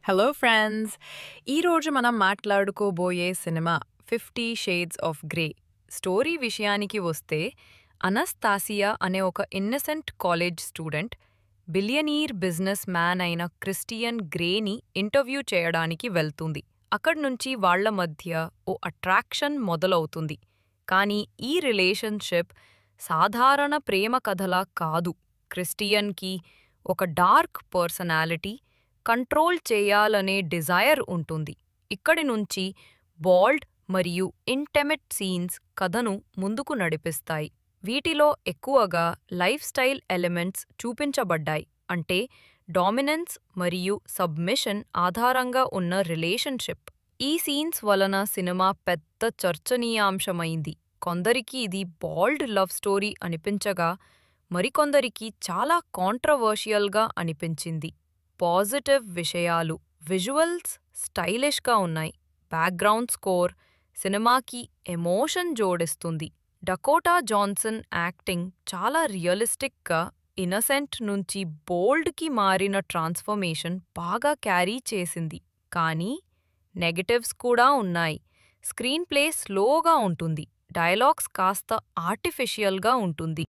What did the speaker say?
Hello friends! ఈరోజు మనం మాట్లాడుకోబోయే cinema 50 shades of grey. Story విషయానికి వస్తే అనస్తాసియా అనే ఒక innocent college student billionaire business man అయిన క్రిస్టియన్ గ్రేని ఇంటర్వ్యూ చేయడానికి వెళ్తుంది. అక్కడ్నుంచి వాళ్ళ మధ్య ఓ అట్రాక్షన్ మొదలవుతుంది. కానీ ఈ రిలేషన్షిప్ సాధారణ ప్రేమ కథలా కాదు. క్రిస్టియన్కి ఒక డార్క్ పర్సనాలిటీ, కంట్రోల్ చేయాలనే డిజైర్ ఉంటుంది. ఇక్కడి నుంచి బాల్డ్ మరియు ఇంటెమెట్ సీన్స్ కథను ముందుకు నడిపిస్తాయి. వీటిలో ఎక్కువగా లైఫ్ స్టైల్ ఎలిమెంట్స్ చూపించబడ్డాయి, అంటే డామినెన్స్ మరియు సబ్మిషన్ ఆధారంగా ఉన్న రిలేషన్షిప్. ఈ సీన్స్ వలన సినిమా పెద్ద చర్చనీయాంశమైంది. కొందరికి ఇది బాల్డ్ లవ్ స్టోరీ అనిపించగా, మరికొందరికి చాలా కాంట్రవర్షియల్గా అనిపించింది. పాజిటివ్ విషయాలు: విజువల్స్ స్టైలిష్గా ఉన్నాయి, బ్యాక్గ్రౌండ్ స్కోర్ సినిమాకి ఎమోషన్ జోడిస్తుంది. డకోటా జాన్సన్ యాక్టింగ్ చాలా రియలిస్టిక్గా, ఇన్నసెంట్ నుంచి బోల్డ్కి మారిన ట్రాన్స్ఫర్మేషన్ బాగా క్యారీ చేసింది. కానీ నెగటివ్స్ కూడా ఉన్నాయి. స్క్రీన్ ప్లే స్లోగా ఉంటుంది, డైలాగ్స్ కాస్త ఆర్టిఫిషియల్గా ఉంటుంది.